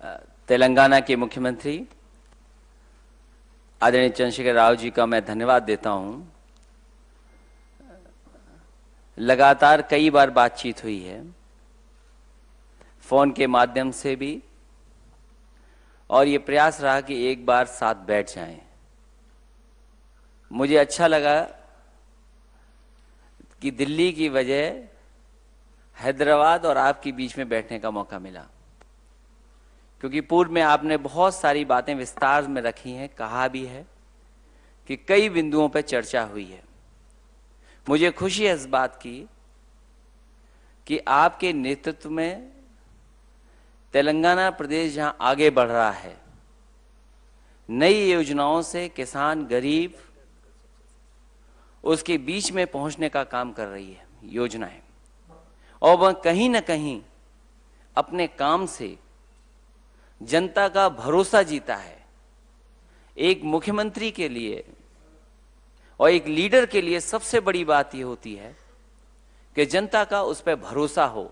तेलंगाना के मुख्यमंत्री आदरणीय चंद्रशेखर राव जी का मैं धन्यवाद देता हूं। लगातार कई बार बातचीत हुई है, फोन के माध्यम से भी, और ये प्रयास रहा कि एक बार साथ बैठ जाएं। मुझे अच्छा लगा कि दिल्ली की वजह हैदराबाद और आपके बीच में बैठने का मौका मिला, क्योंकि पूर्व में आपने बहुत सारी बातें विस्तार में रखी हैं, कहा भी है कि कई बिंदुओं पर चर्चा हुई है। मुझे खुशी है इस बात की कि आपके नेतृत्व में तेलंगाना प्रदेश जहां आगे बढ़ रहा है, नई योजनाओं से किसान, गरीब उसके बीच में पहुंचने का काम कर रही है योजनाएं, और वह कहीं ना कहीं अपने काम से जनता का भरोसा जीता है। एक मुख्यमंत्री के लिए और एक लीडर के लिए सबसे बड़ी बात यह होती है कि जनता का उस पर भरोसा हो,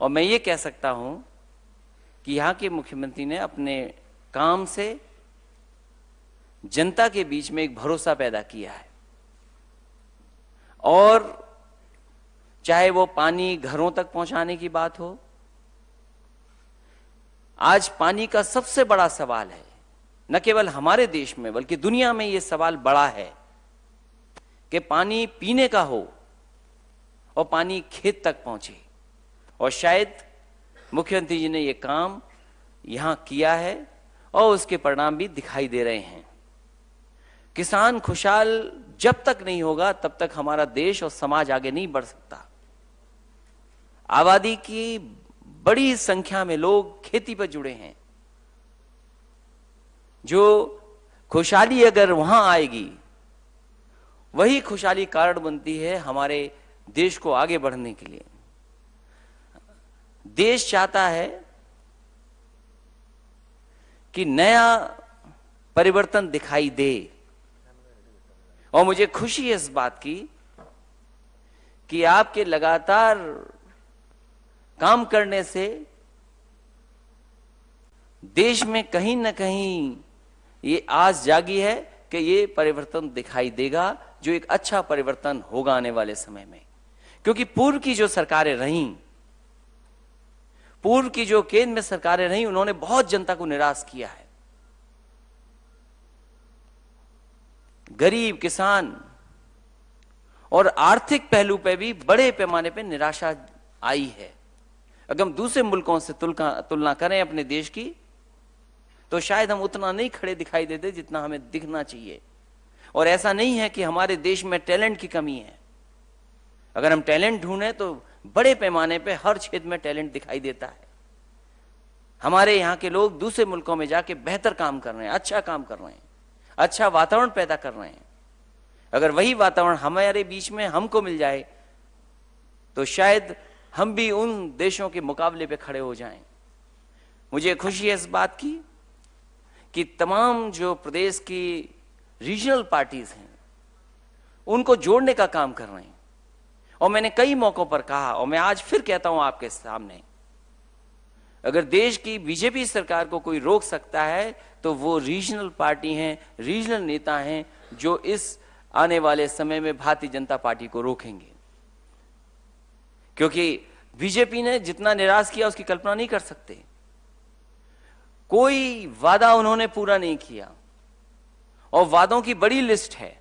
और मैं ये कह सकता हूं कि यहां के मुख्यमंत्री ने अपने काम से जनता के बीच में एक भरोसा पैदा किया है। और चाहे वो पानी घरों तक पहुंचाने की बात हो, आज पानी का सबसे बड़ा सवाल है, न केवल हमारे देश में बल्कि दुनिया में यह सवाल बड़ा है कि पानी पीने का हो और पानी खेत तक पहुंचे। और शायद मुख्यमंत्री जी ने यह काम यहां किया है और उसके परिणाम भी दिखाई दे रहे हैं। किसान खुशहाल जब तक नहीं होगा तब तक हमारा देश और समाज आगे नहीं बढ़ सकता। आबादी की बड़ी संख्या में लोग खेती पर जुड़े हैं। जो खुशहाली अगर वहां आएगी, वही खुशहाली कारण बनती है हमारे देश को आगे बढ़ने के लिए। देश चाहता है कि नया परिवर्तन दिखाई दे, और मुझे खुशी है इस बात की कि आपके लगातार काम करने से देश में कहीं ना कहीं ये आस जागी है कि ये परिवर्तन दिखाई देगा, जो एक अच्छा परिवर्तन होगा आने वाले समय में। क्योंकि पूर्व की जो सरकारें रहीं, पूर्व की जो केंद्र में सरकारें रहीं, उन्होंने बहुत जनता को निराश किया है। गरीब, किसान और आर्थिक पहलू पे भी बड़े पैमाने पे निराशा आई है। अगर हम दूसरे मुल्कों से तुलना करें अपने देश की, तो शायद हम उतना नहीं खड़े दिखाई देते जितना हमें दिखना चाहिए। और ऐसा नहीं है कि हमारे देश में टैलेंट की कमी है। अगर हम टैलेंट ढूंढें तो बड़े पैमाने पे हर क्षेत्र में टैलेंट दिखाई देता है। हमारे यहाँ के लोग दूसरे मुल्कों में जाके बेहतर काम कर रहे हैं, अच्छा काम कर रहे हैं, अच्छा वातावरण पैदा कर रहे हैं। अगर वही वातावरण हमारे बीच में हमको मिल जाए तो शायद हम भी उन देशों के मुकाबले पे खड़े हो जाएं। मुझे खुशी है इस बात की कि तमाम जो प्रदेश की रीजनल पार्टीज हैं, उनको जोड़ने का काम कर रहे हैं। और मैंने कई मौकों पर कहा, और मैं आज फिर कहता हूं आपके सामने, अगर देश की बीजेपी सरकार को कोई रोक सकता है तो वो रीजनल पार्टी हैं, रीजनल नेता हैं, जो इस आने वाले समय में भारतीय जनता पार्टी को रोकेंगे। क्योंकि बीजेपी ने जितना निराश किया उसकी कल्पना नहीं कर सकते। कोई वादा उन्होंने पूरा नहीं किया, और वादों की बड़ी लिस्ट है।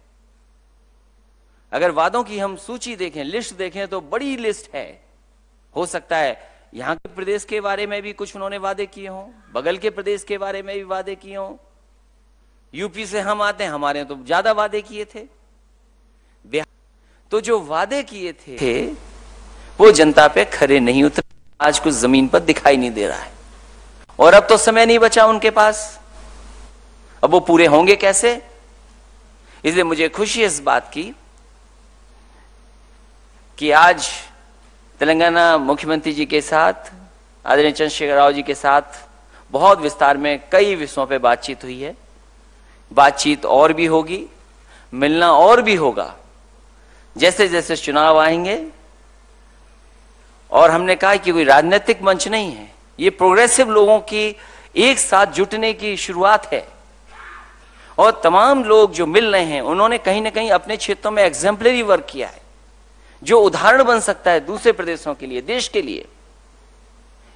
अगर वादों की हम सूची देखें, लिस्ट देखें, तो बड़ी लिस्ट है। हो सकता है यहां के प्रदेश के बारे में भी कुछ उन्होंने वादे किए हों, बगल के प्रदेश के बारे में भी वादे किए हों। यूपी से हम आते हैं, हमारे तो ज्यादा वादे किए थे। तो जो वादे किए थे वो जनता पे खरे नहीं उतरे, आज कुछ जमीन पर दिखाई नहीं दे रहा है। और अब तो समय नहीं बचा उनके पास, अब वो पूरे होंगे कैसे? इसलिए मुझे खुशी है इस बात की कि आज तेलंगाना मुख्यमंत्री जी के साथ, आदरणीय चंद्रशेखर राव जी के साथ बहुत विस्तार में कई विषयों पे बातचीत हुई है। बातचीत और भी होगी, मिलना और भी होगा जैसे जैसे चुनाव आएंगे। और हमने कहा कि कोई राजनीतिक मंच नहीं है, ये प्रोग्रेसिव लोगों की एक साथ जुटने की शुरुआत है। और तमाम लोग जो मिल रहे हैं उन्होंने कहीं ना कहीं अपने क्षेत्रों में एग्जाम्पलरी वर्क किया है, जो उदाहरण बन सकता है दूसरे प्रदेशों के लिए, देश के लिए।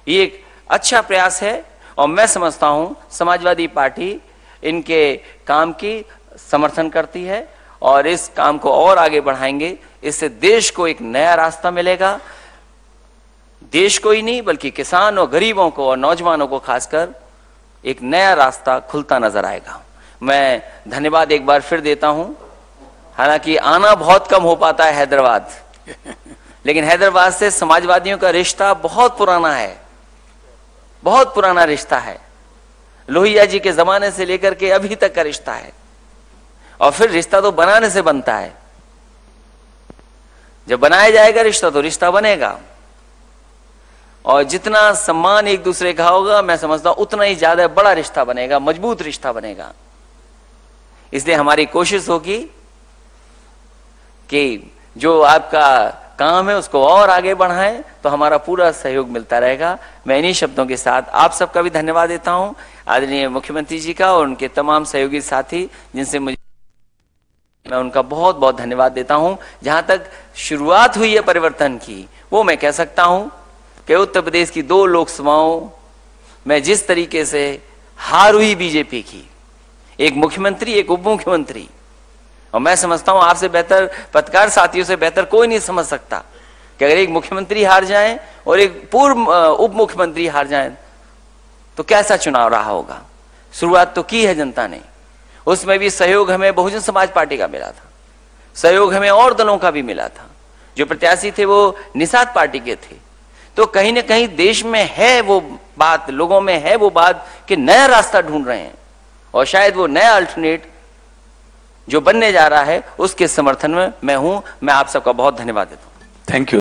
ये एक अच्छा प्रयास है और मैं समझता हूं समाजवादी पार्टी इनके काम की समर्थन करती है और इस काम को और आगे बढ़ाएंगे। इससे देश को एक नया रास्ता मिलेगा, देश को ही नहीं बल्कि किसान और गरीबों को और नौजवानों को खासकर एक नया रास्ता खुलता नजर आएगा। मैं धन्यवाद एक बार फिर देता हूं। हालांकि आना बहुत कम हो पाता है हैदराबाद, लेकिन हैदराबाद से समाजवादियों का रिश्ता बहुत पुराना है, बहुत पुराना रिश्ता है। लोहिया जी के जमाने से लेकर के अभी तक का रिश्ता है। और फिर रिश्ता तो बनाने से बनता है, जब बनाया जाएगा रिश्ता तो रिश्ता बनेगा। और जितना सम्मान एक दूसरे का होगा, मैं समझता हूं उतना ही ज्यादा बड़ा रिश्ता बनेगा, मजबूत रिश्ता बनेगा। इसलिए हमारी कोशिश होगी कि जो आपका काम है उसको और आगे बढ़ाएं, तो हमारा पूरा सहयोग मिलता रहेगा। मैं इन्हीं शब्दों के साथ आप सबका भी धन्यवाद देता हूं, आदरणीय मुख्यमंत्री जी का और उनके तमाम सहयोगी साथी जिनसे मैं उनका बहुत बहुत धन्यवाद देता हूं। जहां तक शुरुआत हुई है परिवर्तन की, वो मैं कह सकता हूं कि उत्तर प्रदेश की 2 लोकसभाओं में जिस तरीके से हार हुई बीजेपी की, एक मुख्यमंत्री एक उप मुख्यमंत्री, और मैं समझता हूं आपसे बेहतर, पत्रकार साथियों से बेहतर कोई नहीं समझ सकता कि अगर एक मुख्यमंत्री हार जाए और एक पूर्व उप मुख्यमंत्री हार जाए तो कैसा चुनाव रहा होगा। शुरुआत तो की है जनता ने, उसमें भी सहयोग हमें बहुजन समाज पार्टी का मिला था, सहयोग हमें और दलों का भी मिला था। जो प्रत्याशी थे वो निषाद पार्टी के थे। तो कहीं ना कहीं देश में है वो बात, लोगों में है वो बात कि नया रास्ता ढूंढ रहे हैं और शायद वो नया अल्टरनेट जो बनने जा रहा है उसके समर्थन में मैं हूं। मैं आप सबका बहुत धन्यवाद देता हूं। Thank you.